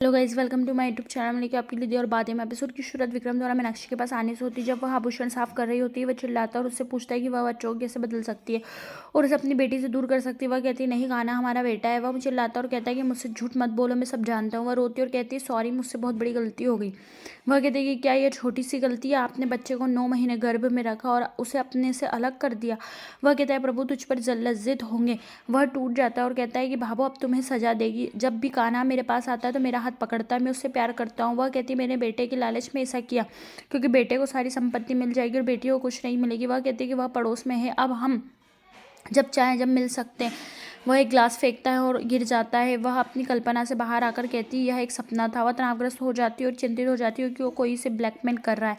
Hello guys, welcome to my YouTube channel. लेके आपके लिए दी और बातें में एपिसोड की शुरुआत विक्रम द्वारा मीनाक्षी के पास आने से होती है। जब वह आभूषण साफ कर रही होती है, वह चिल्लाता है और उससे पूछता है कि वह बच्चों को कैसे बदल सकती है और उसे अपनी बेटी से दूर कर सकती है। वह कहती है, नहीं, गाना हमारा बेटा है। वह चिल्लाता है और कहता है कि मुझसे झूठ मत बोलो, मैं सब जानता हूँ। वह रोती है और कहती है, सॉरी, मुझसे बहुत बड़ी गलती हो गई। वह कहती है कि क्या यह छोटी सी गलती है? आपने बच्चे को 9 महीने गर्भ में रखा और उसे अपने से अलग कर दिया। वह कहता है, प्रभु तुझ पर लज्जित होंगे। वह टूट जाता है और कहता है कि भाभो अब तुम्हें सजा देगी। जब भी कान्हा मेरे पास आता है तो मेरा हाथ पकड़ता है, मैं उससे प्यार करता हूँ। वह कहती है, मेरे बेटे के लालच में ऐसा किया क्योंकि बेटे को सारी संपत्ति मिल जाएगी और बेटी को कुछ नहीं मिलेगी। वह कहती है कि वह पड़ोस में है, अब हम जब चाहें जब मिल सकते हैं। वह एक ग्लास फेंकता है और गिर जाता है। वह अपनी कल्पना से बाहर आकर कहती है, यह एक सपना था। वह तनावग्रस्त हो जाती है और चिंतित हो जाती है कि वो कोई इसे ब्लैकमेल कर रहा है।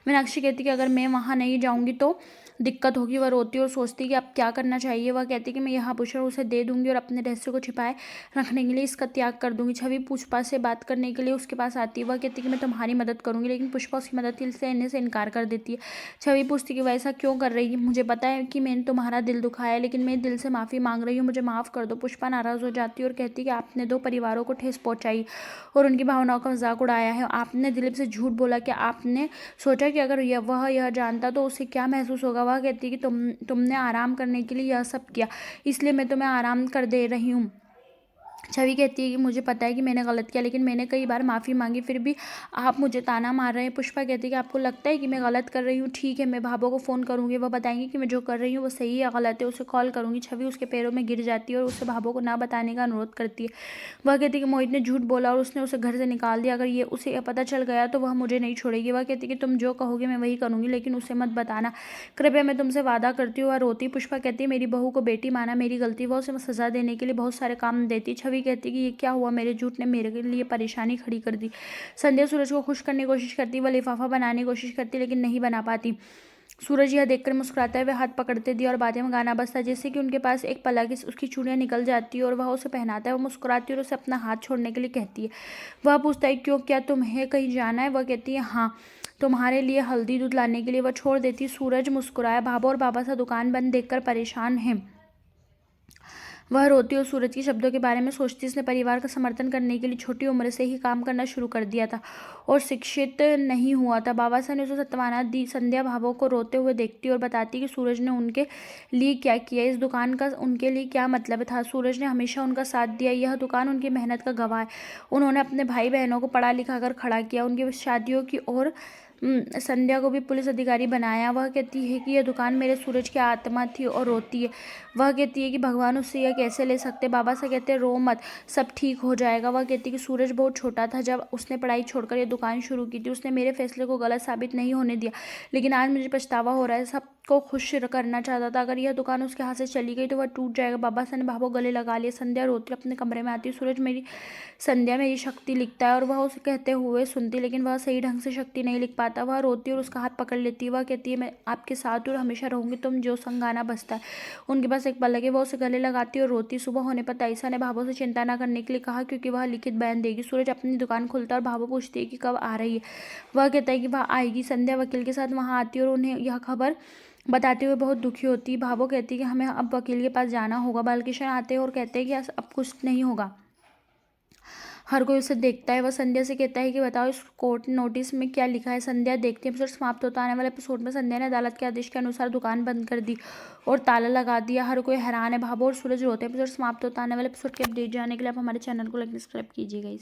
मीनाक्षी कहती है कि अगर मैं वहाँ नहीं जाऊँगी तो दिक्कत होगी। वह रोती है और सोचती है कि अब क्या करना चाहिए। वह कहती है कि मैं यह आभूषण उसे दे दूंगी और अपने रहस्य को छिपाए रखने के लिए इसका त्याग कर दूंगी। छवि पुष्पा से बात करने के लिए उसके पास आती है। वह कहती है कि मैं तुम्हारी मदद करूंगी, लेकिन पुष्पा उसकी मदद से इनकार कर देती है। छवि पूछती है कि वह ऐसा क्यों कर रही है? मुझे पता है कि मैंने तुम्हारा दिल दुखाया है, लेकिन मैं दिल से माफ़ी मांग रही हूँ, मुझे माफ़ कर दो। पुष्पा नाराज़ हो जाती है और कहती है कि आपने 2 परिवारों को ठेस पहुंचाई और उनकी भावनाओं का मजाक उड़ाया है। आपने दिलीप से झूठ बोला। क्या आपने सोचा कि अगर वह यह जानता तो उसे क्या महसूस होगा? वह कहती है कि तुमने आराम करने के लिए यह सब किया, इसलिए मैं तुम्हें आराम कर दे रही हूँ। छवि कहती है कि मुझे पता है कि मैंने गलत किया, लेकिन मैंने कई बार माफ़ी मांगी, फिर भी आप मुझे ताना मार रहे हैं। पुष्पा कहती है कि आपको लगता है कि मैं गलत कर रही हूँ? ठीक है, मैं भाभो को फ़ोन करूँगी, वह बताएंगी कि मैं जो कर रही हूँ वो सही या गलत है। उसे कॉल करूँगी। छवि उसके पैरों में गिर जाती है और उसे भाभो को ना बताने का अनुरोध करती है। वह कहती है कि मोहित ने झूठ बोला और उसने उसे घर से निकाल दिया। अगर उसे पता चल गया तो वह मुझे नहीं छोड़ेगी। वह कहती है कि तुम जो कहोगे मैं वही करूँगी, लेकिन उसे मत बताना, कृपया, मैं तुमसे वादा करती हूँ। वह रोती। पुष्पा कहती है, मेरी बहू को बेटी माना मेरी गलती। वह उसे सजा देने के लिए बहुत सारे काम देती। छवि कहती है कि ये क्या हुआ? मेरे झूठ ने मेरे लिए परेशानी खड़ी कर दी। संध्या सूरज को खुश करने की कोशिश करती, वह लिफाफा बनाने की कोशिश करती, लेकिन नहीं बना पाती। सूरज यह देखकर मुस्कुराता है। वे हाथ पकड़ते दिए और बातें में गाना बजता है, जैसे कि उनके पास एक पलक है। उसकी चूड़ियां निकल जाती है और वह उसे पहनाता है। वह मुस्कुराती है और उसे अपना हाथ छोड़ने के लिए कहती है। वह पूछता है, क्यों, क्या तुम्हें कहीं जाना है? वह कहती है, हाँ, तुम्हारे लिए हल्दी दूध लाने के लिए। वह छोड़ देती। सूरज मुस्कुराया। भाभा और बाबा सा दुकान बंद देखकर परेशान है। वह रोती और सूरज के शब्दों के बारे में सोचती। इसने परिवार का समर्थन करने के लिए छोटी उम्र से ही काम करना शुरू कर दिया था और शिक्षित नहीं हुआ था। बाबा साहब ने उसे सत्वाना दी। संध्या भावों को रोते हुए देखती और बताती कि सूरज ने उनके लिए क्या किया, इस दुकान का उनके लिए क्या मतलब था। सूरज ने हमेशा उनका साथ दिया, यह दुकान उनकी मेहनत का गवाह है। उन्होंने अपने भाई बहनों को पढ़ा लिखा कर खड़ा किया, उनकी शादियों की और संध्या को भी पुलिस अधिकारी बनाया। वह कहती है कि यह दुकान मेरे सूरज की आत्मा थी और रोती है। वह कहती है कि भगवान उससे यह कैसे ले सकते। बाबा से कहते हैं, रो मत, सब ठीक हो जाएगा। वह कहती है कि सूरज बहुत छोटा था जब उसने पढ़ाई छोड़कर यह दुकान शुरू की थी। उसने मेरे फैसले को गलत साबित नहीं होने दिया, लेकिन आज मुझे पछतावा हो रहा है। सबको खुश करना चाहता था। अगर यह दुकान उसके हाथ से चली गई तो वह टूट जाएगा। बाबा साहब ने भाभो गले लगा लिया। संध्या रोती अपने कमरे में आती। सूरज संध्या मेरी शक्ति लिखता है और वह उसे कहते हुए सुनती, लेकिन वह सही ढंग से शक्ति नहीं लिख पाता। वह रोती और उसका हाथ पकड़ लेती है। वह कहती है, मैं आपके साथ और हमेशा रहूंगी, तुम जो संग गाना बजता है। उनके पास एक पलक है। वह उसे गले लगाती और रोती। सुबह होने पर ताइसा ने भाभो से चिंता न करने के लिए कहा, क्योंकि वह लिखित बयान देगी। सूरज अपनी दुकान खोलता है और भाभो पूछती है कि कब आ रही है। वह कहता है कि वह आएगी। संध्या वकील के साथ वहाँ आती है और उन्हें यह खबर बताते हुए बहुत दुखी होती है। भाभो कहती है कि हमें अब वकील के पास जाना होगा। बालकृष्ण आते हैं और कहते हैं कि अब कुछ नहीं होगा। हर कोई उसे देखता है। वह संध्या से कहता है कि बताओ इस कोर्ट नोटिस में क्या लिखा है। संध्या देखती है। एपिसोड समाप्त होता आने वाले एपिसोड में संध्या ने अदालत के आदेश के अनुसार दुकान बंद कर दी और ताला लगा दिया। हर कोई हैरान है। भाभो और सूरज रोते हैं। एपिसोड समाप्त होता आने वाले एपिसोड के अपडेट जानने के लिए आप हमारे चैनल को लाइक सब्सक्राइब कीजिएगा।